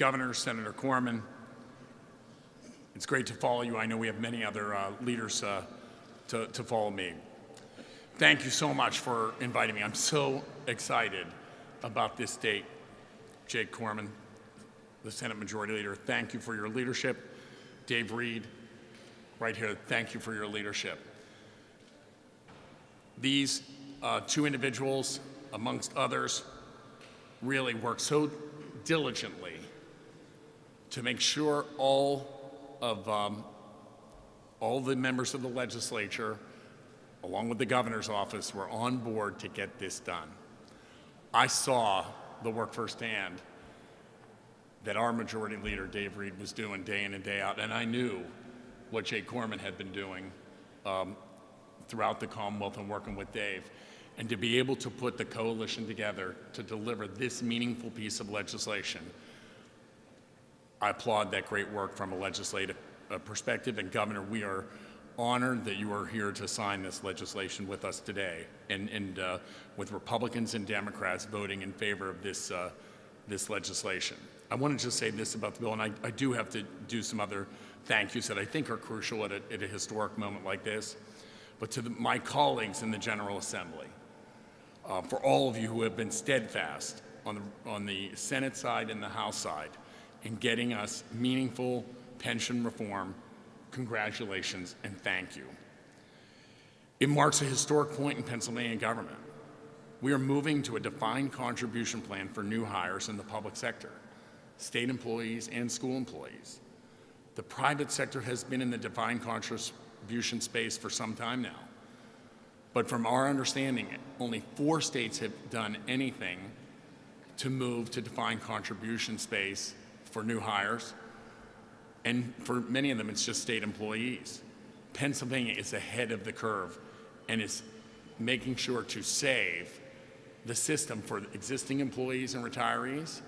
Governor, Senator Corman, it's great to follow you. I know we have many other leaders to follow me. Thank you so much for inviting me. I'm so excited about this date. Jake Corman, the Senate Majority Leader, thank you for your leadership. Dave Reed, right here, thank you for your leadership. These two individuals, amongst others, really worked so diligently to make sure all the members of the legislature, along with the governor's office, were on board to get this done. I saw the work firsthand that our Majority Leader, Dave Reed, was doing day in and day out, and I knew what Jake Corman had been doing throughout the Commonwealth and working with Dave. And to be able to put the coalition together to deliver this meaningful piece of legislation, I applaud that great work from a legislative perspective. And Governor, we are honored that you are here to sign this legislation with us today, and with Republicans and Democrats voting in favor of this legislation. I want to just say this about the bill, and I do have to do some other thank yous that I think are crucial at a historic moment like this. But to my colleagues in the General Assembly, for all of you who have been steadfast on the Senate side and the House side in getting us meaningful pension reform, congratulations and thank you. It marks a historic point in Pennsylvania government. We are moving to a defined contribution plan for new hires in the public sector, state employees and school employees. The private sector has been in the defined contribution space for some time now. But from our understanding, only 4 states have done anything to move to defined contribution space for new hires. And for many of them, it's just state employees. Pennsylvania is ahead of the curve and is making sure to save the system for existing employees and retirees.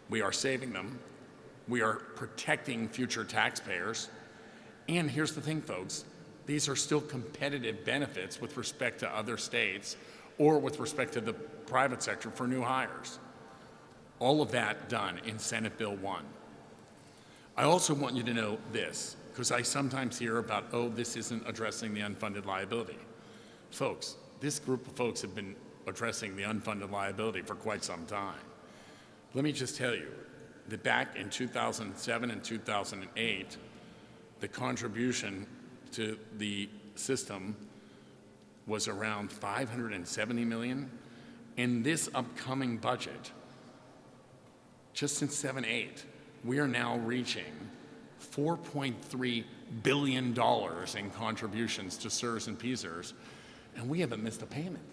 We are saving them. We are protecting future taxpayers. And here's the thing, folks. These are still competitive benefits with respect to other states or with respect to the private sector for new hires. All of that done in Senate Bill 1. I also want you to know this, because I sometimes hear about, oh, this isn't addressing the unfunded liability. Folks, this group of folks have been addressing the unfunded liability for quite some time. Let me just tell you that back in 2007 and 2008, the contribution to the system was around $570 million. In this upcoming budget, just since 7-8, we are now reaching $4.3 billion in contributions to CSRS and PSERS, and we haven't missed a payment.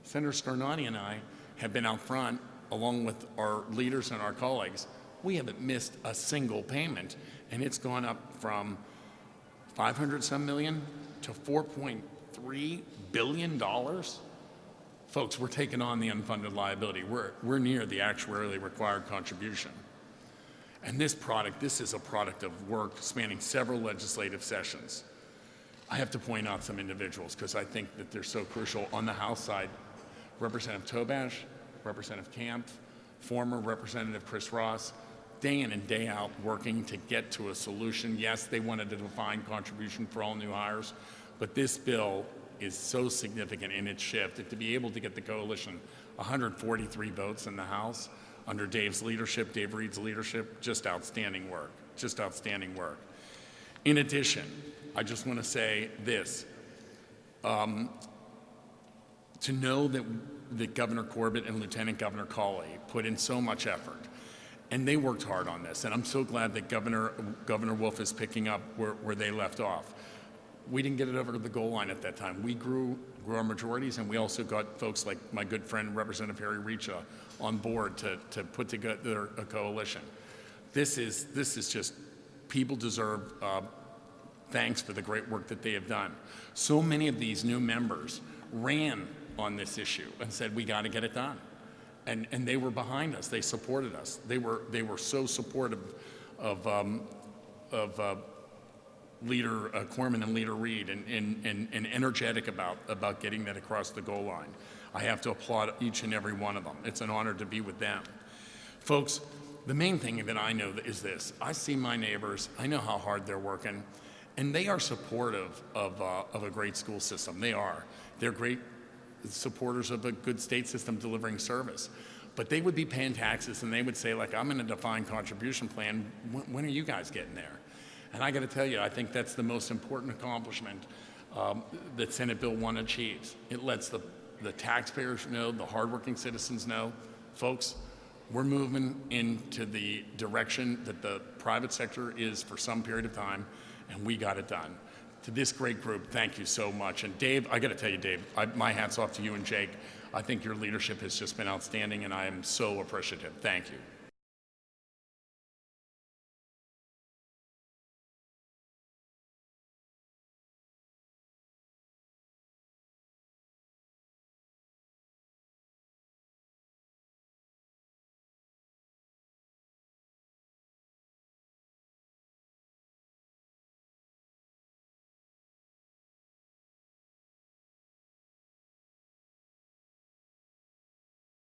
Senator Scarnati and I have been out front, along with our leaders and our colleagues. We haven't missed a single payment, and it's gone up from 500-some million to $4.3 billion. Folks, we're taking on the unfunded liability. We're near the actuarially required contribution. And this is a product of work spanning several legislative sessions. I have to point out some individuals because I think that they're so crucial. On the House side, Representative Tobash, Representative Camp, former Representative Chris Ross, day in and day out working to get to a solution. Yes, they wanted a defined contribution for all new hires, but this bill is so significant in its shift that to be able to get the coalition 143 votes in the House under Dave's leadership, Dave Reed's leadership, just outstanding work, just outstanding work. In addition, I just want to say this, to know that Governor Corbett and Lieutenant Governor Cawley put in so much effort, and they worked hard on this, and I'm so glad that Governor Wolf is picking up where they left off. We didn't get it over to the goal line at that time. We grew our majorities, and we also got folks like my good friend Representative Harry Richa on board to put together a coalition. This is just, people deserve thanks for the great work that they have done. So many of these new members ran on this issue and said, we got to get it done. And they were behind us. They supported us. They were so supportive of Leader Corman and Leader Reed and energetic about getting that across the goal line. I have to applaud each and every one of them. It's an honor to be with them. Folks, the main thing that I know is this. I see my neighbors, I know how hard they're working, and they are supportive of a great school system. They are. They're great supporters of a good state system delivering service. But they would be paying taxes and they would say, like, I'm in a defined contribution plan. When are you guys getting there? And I got to tell you, I think that's the most important accomplishment that Senate Bill 1 achieves. It lets the taxpayers know, the hardworking citizens know, folks, we're moving into the direction that the private sector is for some period of time, and we got it done. To this great group, thank you so much. And Dave, I got to tell you, Dave, my hat's off to you and Jake. I think your leadership has just been outstanding, and I am so appreciative. Thank you.